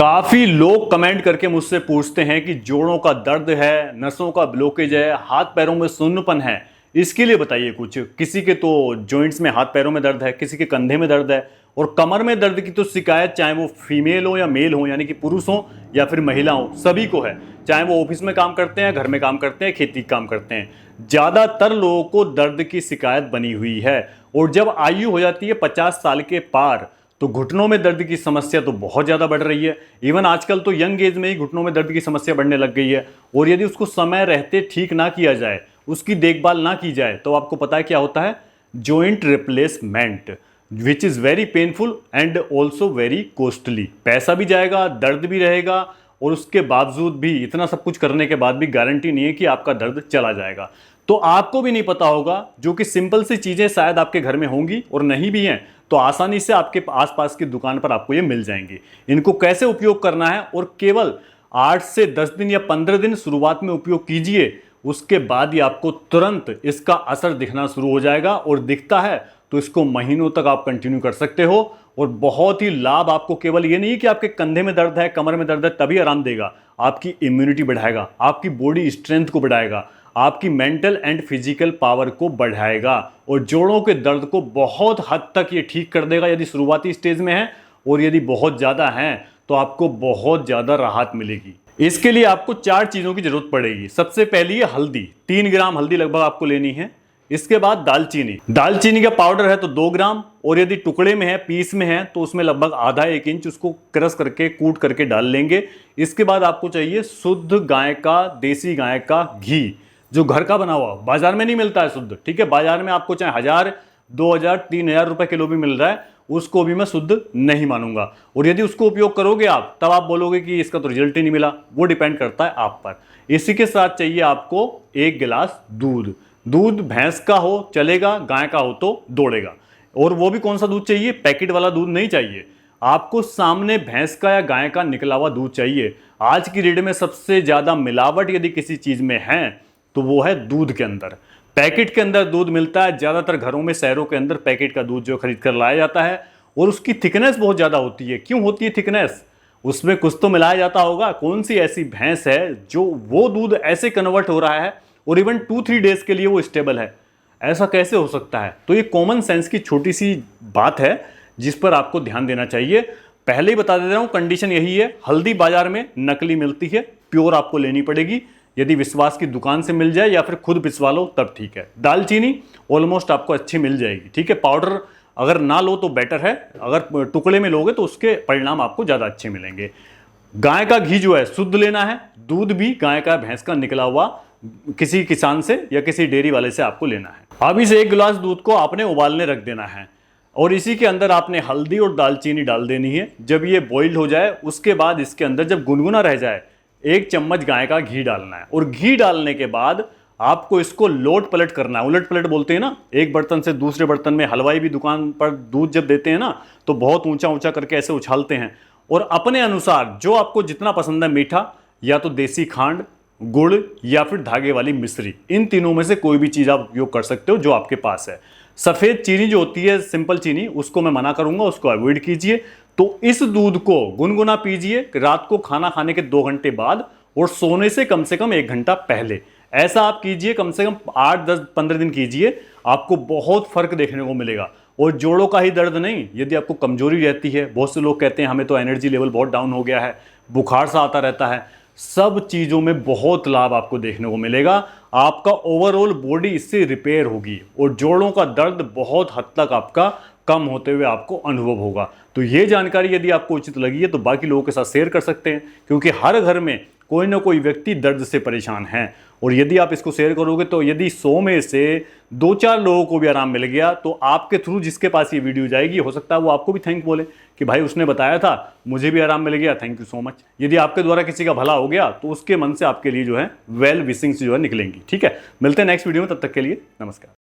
काफी लोग कमेंट करके मुझसे पूछते हैं कि जोड़ों का दर्द है, नसों का ब्लॉकेज है, हाथ पैरों में सुन्नपन है, इसके लिए बताइए कुछ। किसी के तो जॉइंट्स में हाथ पैरों में दर्द है, किसी के कंधे में दर्द है, और कमर में दर्द की तो शिकायत चाहे वो फीमेल हो या मेल हो, यानी कि पुरुष हो या फिर महिला हो, सभी को है। चाहे वो ऑफिस में काम करते हैं, घर में काम करते हैं, खेती काम करते हैं, ज्यादातर लोगों को दर्द की शिकायत बनी हुई है। और जब आयु हो जाती है 50 साल के पार तो घुटनों में दर्द की समस्या तो बहुत ज़्यादा बढ़ रही है। इवन आजकल तो यंग एज में ही घुटनों में दर्द की समस्या बढ़ने लग गई है। और यदि उसको समय रहते ठीक ना किया जाए, उसकी देखभाल ना की जाए, तो आपको पता है क्या होता है? Joint replacement, which is very painful and also very costly. पैसा भी जाएगा, दर्द भी रहेगा, और उसके बावजूद भी, इतना सब कुछ करने के बाद भी गारंटी नहीं है कि आपका दर्द चला जाएगा। तो आपको भी नहीं पता होगा, जो कि सिंपल सी चीज़ें शायद आपके घर में होंगी और नहीं भी हैं, तो आसानी से आपके आसपास की दुकान पर आपको ये मिल जाएंगी। इनको कैसे उपयोग करना है, और केवल 8 से 10 दिन या 15 दिन शुरुआत में उपयोग कीजिए, उसके बाद ही आपको तुरंत इसका असर दिखना शुरू हो जाएगा। और दिखता है तो इसको महीनों तक आप कंटिन्यू कर सकते हो, और बहुत ही लाभ आपको केवल ये नहीं कि आपके कंधे में दर्द है, कमर में दर्द है तभी आराम देगा, आपकी इम्यूनिटी बढ़ाएगा, आपकी बॉडी स्ट्रेंथ को बढ़ाएगा, आपकी मेंटल एंड फिजिकल पावर को बढ़ाएगा, और जोड़ों के दर्द को बहुत हद तक ये ठीक कर देगा यदि शुरुआती स्टेज में है। और यदि बहुत ज़्यादा है तो आपको बहुत ज़्यादा राहत मिलेगी। इसके लिए आपको 4 चीज़ों की जरूरत पड़ेगी। सबसे पहली है हल्दी, 3 ग्राम हल्दी लगभग आपको लेनी है। इसके बाद दालचीनी, दालचीनी का पाउडर है तो 2 ग्राम, और यदि टुकड़े में है, पीस में है, तो उसमें लगभग आधा 1 इंच उसको क्रश करके, कूट करके डाल लेंगे। इसके बाद आपको चाहिए शुद्ध गाय का, देसी गाय का घी, जो घर का बना हुआ, बाजार में नहीं मिलता है शुद्ध, ठीक है। बाजार में आपको चाहे 1000, 2000, 3000 रुपए किलो भी मिल रहा है, उसको भी मैं शुद्ध नहीं मानूंगा। और यदि उसको उपयोग करोगे आप, तब आप बोलोगे कि इसका तो रिजल्ट ही नहीं मिला। वो डिपेंड करता है आप पर। इसी के साथ चाहिए आपको 1 गिलास दूध। दूध भैंस का हो चलेगा, गाय का हो तो दौड़ेगा। और वो भी कौन सा दूध चाहिए? पैकेट वाला दूध नहीं चाहिए, आपको सामने भैंस का या गाय का निकला हुआ दूध चाहिए। आज की डेट में सबसे ज्यादा मिलावट यदि किसी चीज में है तो वो है दूध के अंदर। पैकेट के अंदर दूध मिलता है, ज्यादातर घरों में, शहरों के अंदर पैकेट का दूध जो खरीद कर लाया जाता है, और उसकी थिकनेस बहुत ज्यादा होती है। क्यों होती है थिकनेस? उसमें कुछ तो मिलाया जाता होगा। कौन सी ऐसी भैंस है जो वो दूध ऐसे कन्वर्ट हो रहा है और इवन 2-3 डेज के लिए वो स्टेबल है? ऐसा कैसे हो सकता है? तो ये कॉमन सेंस की छोटी सी बात है जिस पर आपको ध्यान देना चाहिए। पहले ही बता दे रहा हूं, कंडीशन यही है, हल्दी बाजार में नकली मिलती है, प्योर आपको लेनी पड़ेगी। यदि विश्वास की दुकान से मिल जाए या फिर खुद पिसवा लो तब ठीक है। दालचीनी ऑलमोस्ट आपको अच्छी मिल जाएगी, ठीक है। पाउडर अगर ना लो तो बेटर है, अगर टुकड़े में लोगे तो उसके परिणाम आपको ज़्यादा अच्छे मिलेंगे। गाय का घी जो है शुद्ध लेना है, दूध भी गाय का, भैंस का निकला हुआ, किसी किसान से या किसी डेयरी वाले से आपको लेना है। अब इस 1 गिलास दूध को आपने उबालने रख देना है, और इसी के अंदर आपने हल्दी और दालचीनी डाल देनी है। जब ये बॉइल्ड हो जाए, उसके बाद इसके अंदर जब गुनगुना रह जाए, 1 चम्मच गाय का घी डालना है। और घी डालने के बाद आपको इसको लोट पलट करना है। उलट पलट बोलते हैं ना, एक बर्तन से दूसरे बर्तन में। हलवाई भी दुकान पर दूध जब देते हैं ना, तो बहुत ऊंचा ऊंचा करके ऐसे उछालते हैं। और अपने अनुसार जो आपको जितना पसंद है, मीठा या तो देसी खांड, गुड़ या फिर धागे वाली मिश्री, इन तीनों में से कोई भी चीज आप उपयोग कर सकते हो जो आपके पास है। सफेद चीनी जो होती है, सिंपल चीनी, उसको मैं मना करूंगा, उसको अवॉइड कीजिए। तो इस दूध को गुनगुना पीजिए रात को खाना खाने के 2 घंटे बाद, और सोने से कम 1 घंटा पहले। ऐसा आप कीजिए, कम से कम 8, 10, 15 दिन कीजिए, आपको बहुत फर्क देखने को मिलेगा। और जोड़ों का ही दर्द नहीं, यदि आपको कमजोरी रहती है, बहुत से लोग कहते हैं हमें तो एनर्जी लेवल बहुत डाउन हो गया है, बुखार सा आता रहता है, सब चीजों में बहुत लाभ आपको देखने को मिलेगा। आपका ओवरऑल बॉडी इससे रिपेयर होगी, और जोड़ों का दर्द बहुत हद तक आपका कम होते हुए आपको अनुभव होगा। तो ये जानकारी यदि आपको उचित लगी है तो बाकी लोगों के साथ शेयर कर सकते हैं, क्योंकि हर घर में कोई ना कोई व्यक्ति दर्द से परेशान है। और यदि आप इसको शेयर करोगे तो यदि 100 में से 2-4 लोगों को भी आराम मिल गया, तो आपके थ्रू जिसके पास ये वीडियो जाएगी, हो सकता है वो आपको भी थैंक बोले कि भाई उसने बताया था, मुझे भी आराम मिल गया, थैंक यू सो मच। यदि आपके द्वारा किसी का भला हो गया तो उसके मन से आपके लिए जो है वेल विशिंग्स जो है निकलेंगी, ठीक है। मिलते हैं नेक्स्ट वीडियो में, तब तक के लिए नमस्कार।